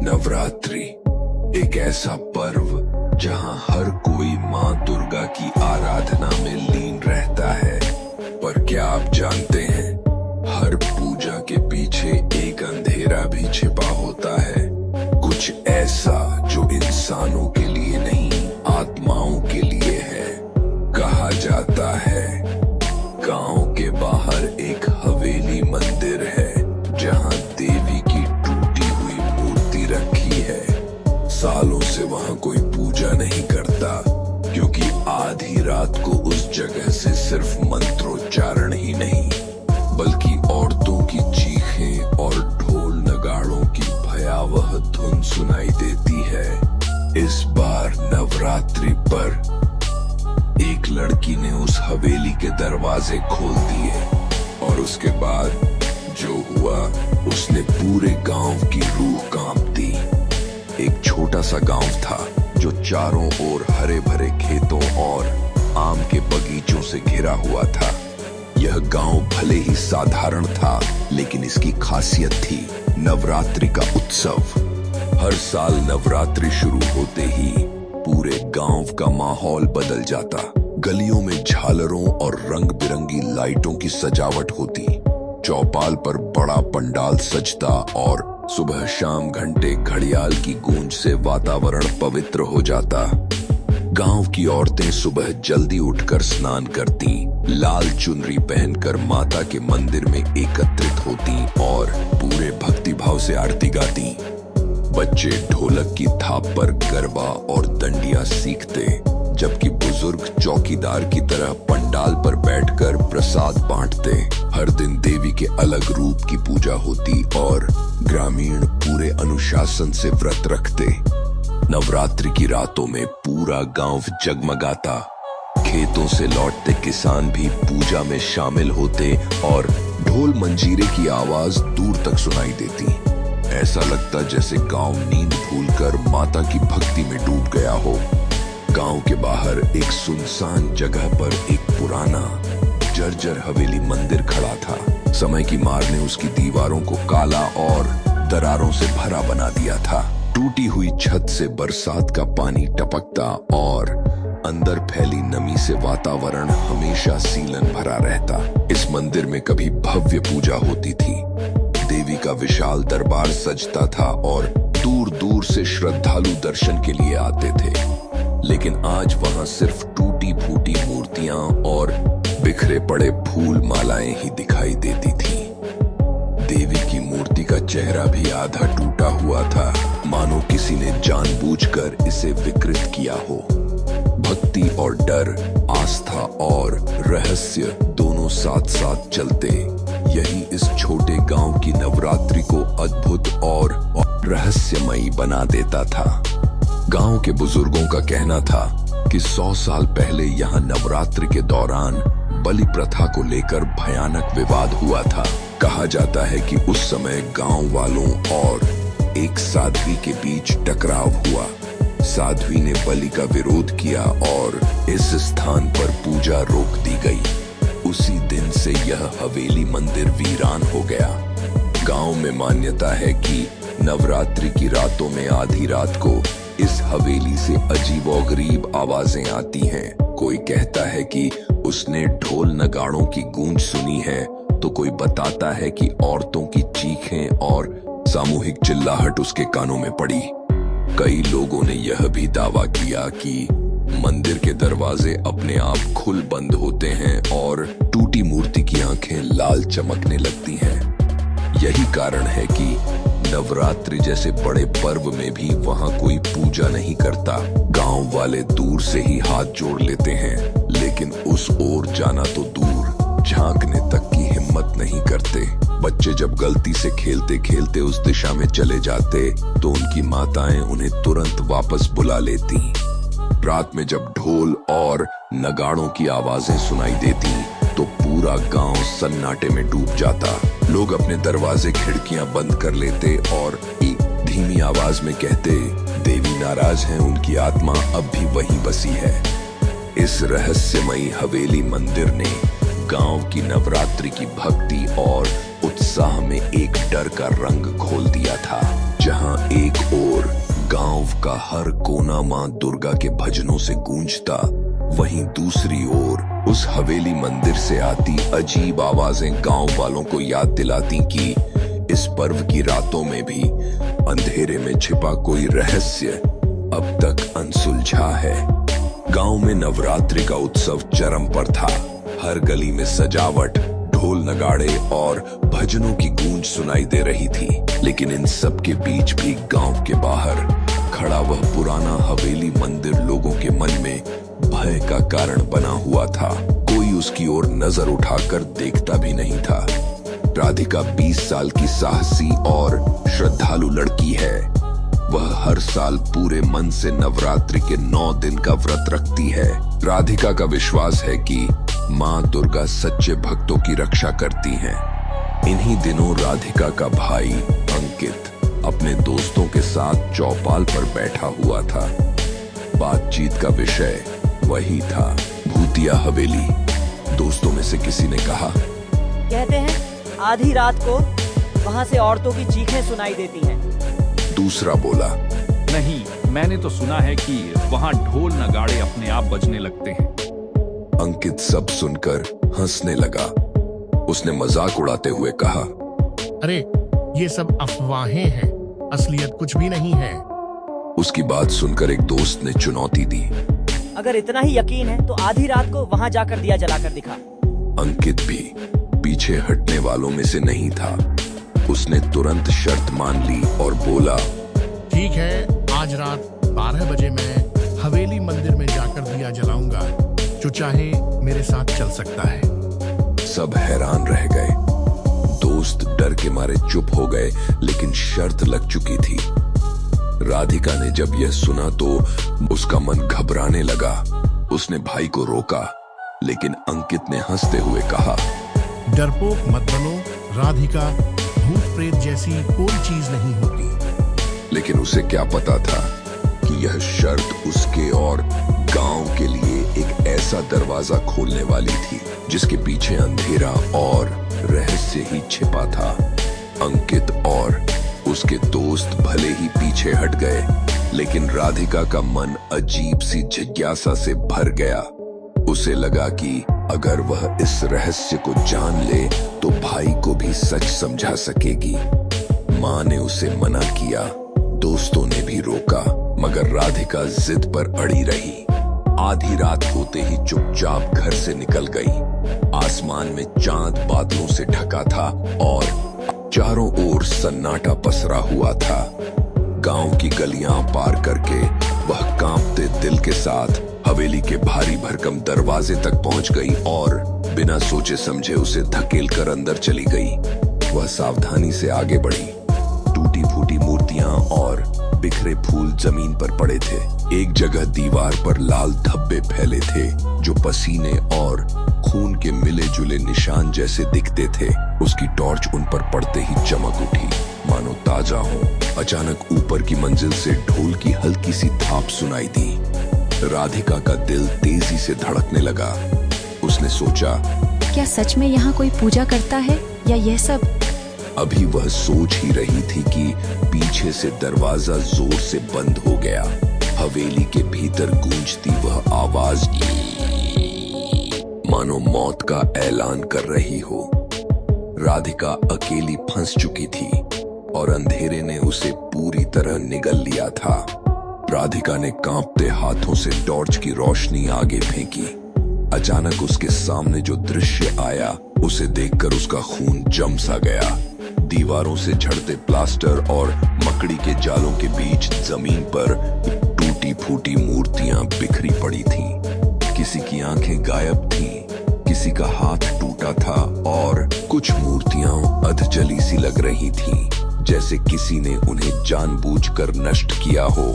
नवरात्रि एक ऐसा पर्व जहां हर कोई मां दुर्गा की आराधना में लीन रहता है। पर क्या आप जानते हैं, हर पूजा के पीछे एक अंधेरा भी छिपा होता है। कुछ ऐसा जो इंसानों के लिए नहीं, आत्माओं के लिए है। कहा जाता है गांव के बाहर एक हवेली मंदिर है जहां देवी की टूटी हुई मूर्ति रखी है। सालों से वहां कोई पूजा नहीं करता, क्योंकि आधी रात को उस जगह से सिर्फ मंत्रोच्चारण ही नहीं, बल्कि औरतों की चीखें और ढोल नगाड़ों की भयावह धुन सुनाई देती है। इस बार नवरात्रि पर एक लड़की ने उस हवेली के दरवाजे खोल दिए और उसके बाद जो हुआ उसने पूरे गांव की रूह कांप दी। एक छोटा सा गांव था जो चारों ओर हरे भरे खेतों और आम के बगीचों से घिरा हुआ था। यह गांव भले ही साधारण था, लेकिन इसकी खासियत थी नवरात्रि का उत्सव। हर साल नवरात्रि शुरू होते ही पूरे गांव का माहौल बदल जाता। गलियों में झालरों और रंग बिरंगी लाइटों की सजावट होती, चौपाल पर बड़ा पंडाल सजता और सुबह शाम घंटे घड़ियाल की गूंज से वातावरण पवित्र हो जाता। गांव की औरतें सुबह जल्दी उठकर स्नान करती, लाल चुनरी पहनकर माता के मंदिर में एकत्रित होती और पूरे भक्तिभाव से आरती गाती। बच्चे ढोलक की थाप पर गरबा और डंडियां सीखते, जबकि बुजुर्ग चौकीदार की तरह पंडाल पर बैठकर प्रसाद बांटते। हर दिन देवी के अलग रूप की पूजा होती और ग्रामीण पूरे अनुशासन से व्रत रखते। नवरात्रि की रातों में पूरा गांव जगमगाता। खेतों से लौटते किसान भी पूजा में शामिल होते और ढोल मंजीरे की आवाज दूर तक सुनाई देती। ऐसा लगता जैसे गांव नींद भूलकर माता की भक्ति में डूब गया हो। गांव के बाहर एक सुनसान जगह पर एक पुराना जर्जर हवेली मंदिर खड़ा था। समय की मार ने उसकी दीवारों को काला और दरारों से भरा बना दिया था। टूटी हुई छत से बरसात का पानी टपकता और अंदर फैली नमी से वातावरण हमेशा सीलन भरा रहता। इस मंदिर में कभी भव्य पूजा होती थी, देवी का विशाल दरबार सजता था और दूर दूर से श्रद्धालु दर्शन के लिए आते थे। लेकिन आज वहां सिर्फ टूटी फूटी मूर्तियां और बिखरे पड़े फूल मालाएं ही दिखाई देती थी। देवी की मूर्ति का चेहरा भी आधा टूटा हुआ था, मानो किसी ने जानबूझकर इसे विकृत किया हो। भक्ति और डर, आस्था और रहस्य दोनों साथ साथ चलते। यही इस छोटे गांव की नवरात्रि को अद्भुत और रहस्यमयी बना देता था। गांव के बुजुर्गों का कहना था कि 100 साल पहले यहाँ नवरात्रि के दौरान बलि प्रथा को लेकर भयानक विवाद हुआ था। कहा जाता है कि उस समय गांव वालों और एक साध्वी के बीच टकराव हुआ। साध्वी ने बलि का विरोध किया और इस स्थान पर पूजा रोक दी गई। उसी दिन से यह हवेली मंदिर वीरान हो गया। गांव में मान्यता है कि नवरात्रि की रातों में आधी रात को इस हवेली से अजीबोगरीब आवाजें आती हैं। कोई कहता है कि उसने ढोल नगाड़ों की गूंज सुनी है, तो कोई बताता है कि औरतों की चीखें और सामूहिक चिल्लाहट उसके कानों में पड़ी। कई लोगों ने यह भी दावा किया कि मंदिर के दरवाजे अपने आप खुल बंद होते हैं और टूटी मूर्ति की आंखें लाल चमकने लगती हैं। यही कारण है कि नवरात्रि जैसे बड़े पर्व में भी वहां कोई पूजा नहीं करता। गांव वाले दूर से ही हाथ जोड़ लेते हैं, लेकिन उस ओर जाना तो दूर, झांकने तक की हिम्मत नहीं करते। बच्चे जब गलती से खेलते खेलते उस दिशा में चले जाते तो उनकी माताएं उन्हें तुरंत वापस बुला लेती। रात में जब ढोल और नगाड़ों की आवाजें सुनाई देती तो पूरा गांव सन्नाटे में डूब जाता। लोग अपने दरवाजे खिड़कियां बंद कर लेते और एक धीमी आवाज में कहते, देवी नाराज हैं, उनकी आत्मा अब भी वहीं बसी है। इस रहस्यमयी हवेली मंदिर ने गांव की नवरात्रि की भक्ति और उत्साह में एक डर का रंग घोल दिया था। जहां एक ओर गांव का हर कोना मां दुर्गा के भजनों से गूंजता, वहीं दूसरी ओर उस हवेली मंदिर से आती अजीब आवाजें गांव वालों को याद दिलाती कि इस पर्व की रातों में भी अंधेरे में छिपा कोई रहस्य अब तक अनसुलझा है। गांव में नवरात्रि का उत्सव चरम पर था। हर गली में सजावट, ढोल नगाड़े और भजनों की गूंज सुनाई दे रही थी। लेकिन इन सब के बीच भी गांव के बाहर खड़ा वह पुराना हवेली मंदिर लोगों के मन में भय का कारण बना हुआ था। कोई उसकी ओर नजर उठाकर देखता भी नहीं था। राधिका 20 साल की साहसी और श्रद्धालु लड़की है। वह हर साल पूरे मन से नवरात्रि के 9 दिन का व्रत रखती है। राधिका का विश्वास है कि मां दुर्गा सच्चे भक्तों की रक्षा करती हैं। इन्हीं दिनों राधिका का भाई अंकित अपने दोस्तों के साथ चौपाल पर बैठा हुआ था। बातचीत का विषय वही था, भूतिया हवेली। दोस्तों में से किसी ने कहा, कहते हैं आधी रात को वहां से औरतों की चीखें सुनाई देती हैं। दूसरा बोला, नहीं, मैंने तो सुना है कि वहाँ ढोल नगाड़े अपने आप बजने लगते हैं। अंकित सब सुनकर हंसने लगा। उसने मजाक उड़ाते हुए कहा, अरे ये सब अफवाहें हैं, असलियत कुछ भी नहीं है। उसकी बात सुनकर एक दोस्त ने चुनौती दी, अगर इतना ही यकीन है तो आधी रात को वहां जाकर दिया जलाकर दिखा। अंकित भी पीछे हटने वालों में से नहीं था। उसने तुरंत शर्त मान ली और बोला, ठीक है, आज रात 12 बजे मैं हवेली मंदिर में जाकर दिया जलाऊंगा। जो चाहे मेरे साथ चल सकता है। सब हैरान रह गए। दोस्त डर के मारे चुप हो गए, लेकिन शर्त लग चुकी थी। राधिका ने जब यह सुना तो उसका मन घबराने लगा। उसने भाई को रोका, लेकिन अंकित ने हंसते हुए कहा, डरपोक मत बनो राधिका, भूत प्रेत जैसी कोई चीज नहीं होती। लेकिन उसे क्या पता था कि यह शर्त उसके और गांव के लिए एक ऐसा दरवाजा खोलने वाली थी जिसके पीछे अंधेरा और रहस्य ही छिपा था। अंकित और उसके दोस्त भले ही पीछे हट गए, लेकिन राधिका का मन अजीब सी जिज्ञासा से भर गया। उसे लगा कि अगर वह इस रहस्य को जान ले तो भाई को भी सच समझा सकेगी। मां ने उसे मना किया, दोस्तों ने भी रोका, मगर राधिका जिद पर अड़ी रही। आधी रात होते ही चुपचाप घर से निकल गई। आसमान में चांद बादलों से ढका था और चारों ओर सन्नाटा पसरा हुआ था। गांव की गलियां पार करके वह कांपते दिल के साथ हवेली के भारी भरकम दरवाजे तक पहुंच गई और बिना सोचे समझे उसे धकेल कर अंदर चली गई। वह सावधानी से आगे बढ़ी। टूटी फूटी मूर्तियां और बिखरे फूल जमीन पर पड़े थे। एक जगह दीवार पर लाल धब्बे फैले थे जो पसीने और खून के मिले जुले निशान जैसे दिखते थे। उसकी टॉर्च उन पर पड़ते ही चमक उठी, मानो ताजा हो। अचानक ऊपर की मंजिल से ढोल की हल्की सी थाप सुनाई दी। राधिका का दिल तेजी से धड़कने लगा। उसने सोचा, क्या सच में यहाँ कोई पूजा करता है या यह सब? अभी वह सोच ही रही थी कि पीछे से दरवाजा जोर से बंद हो गया। हवेली के भीतर गूंजती वह आवाज मानो मौत का ऐलान कर रही हो। राधिका अकेली फंस चुकी थी और अंधेरे ने उसे पूरी तरह निगल लिया था। राधिका ने कांपते हाथों से टॉर्च की रोशनी आगे फेंकी। अचानक उसके सामने जो दृश्य आया उसे देखकर उसका खून जम सा गया। दीवारों से झड़ते प्लास्टर और मकड़ी के जालों के बीच जमीन पर टूटी फूटी मूर्तियां बिखरी पड़ी थीं। किसी की आंखें गायब थीं, किसी का हाथ टूटा था और कुछ मूर्तियां अधजली सी लग रही थीं, जैसे किसी ने उन्हें जानबूझकर नष्ट किया हो।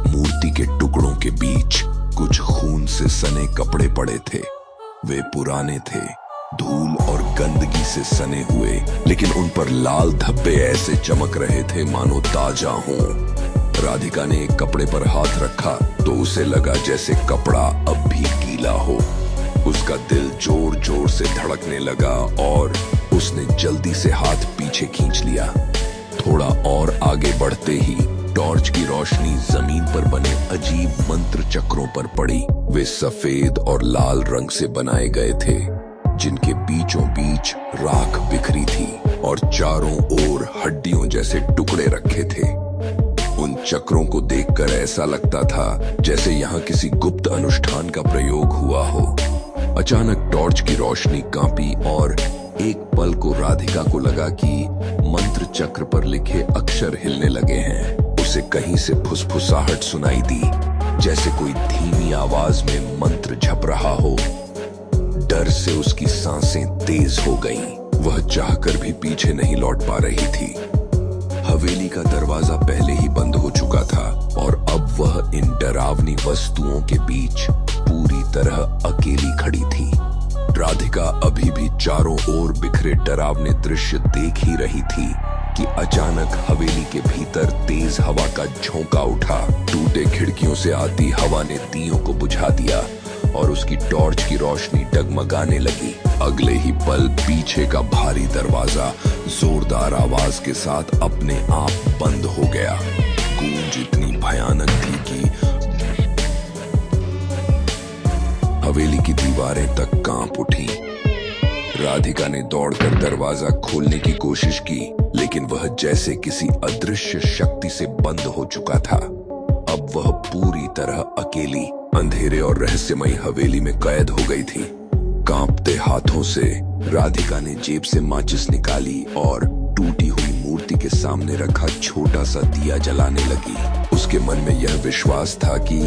मूर्ति के टुकड़ों के बीच कुछ खून से सने कपड़े पड़े थे। वे पुराने थे, धूल और गंदगी से सने हुए, लेकिन उन पर लाल धब्बे ऐसे चमक रहे थे मानो ताजा हों। राधिका ने एक कपड़े पर हाथ रखा तो उसे लगा जैसे कपड़ा अब भी गीला हो। उसका दिल जोर जोर से धड़कने लगा और उसने जल्दी से हाथ पीछे खींच लिया। थोड़ा और आगे बढ़ते ही टॉर्च की रोशनी जमीन पर बने अजीब मंत्र चक्रों पर पड़ी। वे सफेद और लाल रंग से बनाए गए थे, जिनके बीचों बीच राख बिखरी थी और चारों ओर हड्डियों जैसे टुकड़े रखे थे। उन चक्रों को देखकर ऐसा लगता था जैसे यहाँ किसी गुप्त अनुष्ठान का प्रयोग हुआ हो। अचानक टॉर्च की रोशनी कांपी और एक पल को राधिका को लगा कि मंत्र चक्र पर लिखे अक्षर हिलने लगे हैं। उसे कहीं से फुसफुसाहट सुनाई दी, जैसे कोई धीमी आवाज में मंत्र झप रहा हो। डर से उसकी सांसें तेज हो गईं। वह चाहकर भी पीछे नहीं लौट पा रही थी। हवेली का दरवाजा पहले ही बंद हो चुका था और अब वह इन डरावनी वस्तुओं के बीच पूरी तरह अकेली खड़ी थी। राधिका अभी भी चारों ओर बिखरे डरावने दृश्य देख ही रही थी कि अचानक हवेली के भीतर तेज हवा का झोंका उठा। टूटे खिड़कियों से आती हवा ने दियों को बुझा दिया और उसकी टॉर्च की रोशनी डगमगाने लगी। अगले ही पल पीछे का भारी दरवाजा जोरदार आवाज के साथ अपने आप बंद हो गया। गूंज इतनी भयानक थी कि हवेली की दीवारें तक कांप उठी। राधिका ने दौड़कर दरवाजा खोलने की कोशिश की, लेकिन वह जैसे किसी अदृश्य शक्ति से बंद हो चुका था। अब वह पूरी तरह अकेली अंधेरे और रहस्यमयी हवेली में कैद हो गई थी। कांपते हाथों से राधिका ने जेब से माचिस निकाली और टूटी हुई मूर्ति के सामने रखा छोटा सा दिया जलाने लगी। उसके मन में यह विश्वास था कि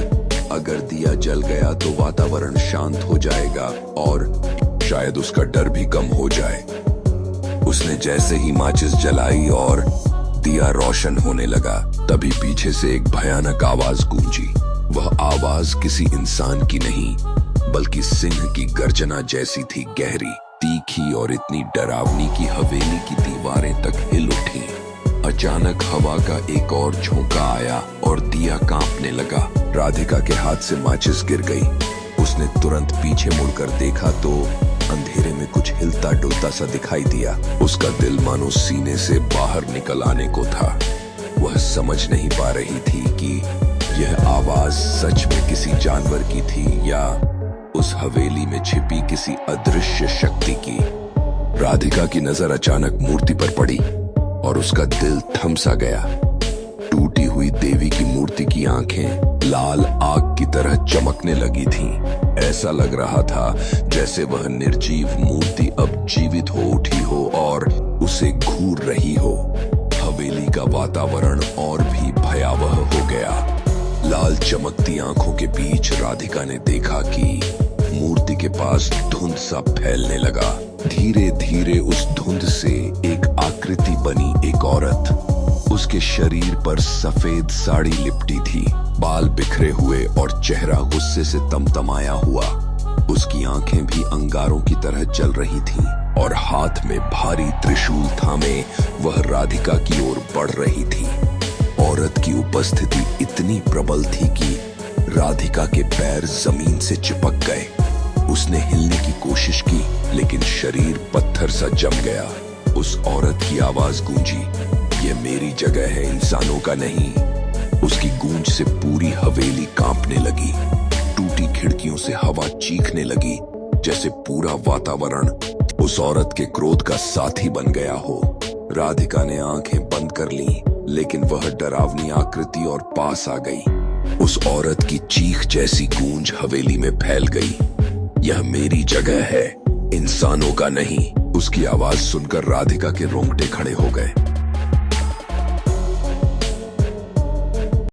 अगर दिया जल गया तो वातावरण शांत हो जाएगा और शायद उसका डर भी कम हो जाए। उसने जैसे ही माचिस जलाई और दिया रोशन होने लगा, तभी पीछे से एक भयानक आवाज गूंजी। वह आवाज किसी इंसान की नहीं, बल्कि सिंह की गर्जना जैसी थी, गहरी, तीखी और इतनी डरावनी कि हवेली की दीवारें तक हिल उठी। अचानक हवा का एक और झोंका आया और दिया कांपने लगा। राधिका के हाथ से माचिस गिर गई। उसने तुरंत पीछे मुड़कर देखा तो अंधेरे में कुछ हिलता डुलता सा दिखाई दिया। उसका दिल मानो सीने से बाहर निकल आने को था। वह समझ नहीं पा रही थी कि यह आवाज सच में किसी जानवर की थी या उस हवेली में छिपी किसी अदृश्य शक्ति की। राधिका की नजर अचानक मूर्ति पर पड़ी और उसका दिल थम सा गया। टूटी हुई देवी की मूर्ति की आंखें लाल आग की तरह चमकने लगी थीं। ऐसा लग रहा था जैसे वह निर्जीव मूर्ति अब जीवित हो उठी हो और उसे घूर रही हो। हवेली का वातावरण और भी भयावह हो गया। लाल चमकती आंखों के बीच राधिका ने देखा कि मूर्ति के पास धुंध सा फैलने लगा। धीरे धीरे उस धुंध से एक आकृति बनी, एक औरत। उसके शरीर पर सफेद साड़ी लिपटी थी, बाल बिखरे हुए और चेहरा गुस्से से तमतमाया हुआ। उसकी आंखें भी अंगारों की तरह जल रही थीं और हाथ में भारी त्रिशूल थामे वह राधिका की ओर बढ़ रही थी। औरत की उपस्थिति इतनी प्रबल थी कि राधिका के पैर जमीन से चिपक गए। उसने हिलने की कोशिश की, लेकिन शरीर पत्थर सा जम गया। उस औरत की आवाज गूंजी, "ये मेरी जगह है, इंसानों का नहीं।" उसकी गूंज से पूरी हवेली कांपने लगी। टूटी खिड़कियों से हवा चीखने लगी, जैसे पूरा वातावरण उस औरत के क्रोध का साथी बन गया हो। राधिका ने आंखें बंद कर लीं, लेकिन वह डरावनी आकृति और पास आ गई। उस औरत की चीख जैसी गूंज हवेली में फैल गई। "यह मेरी जगह है, इंसानों का नहीं।" उसकी आवाज सुनकर राधिका के रोंगटे खड़े हो गए।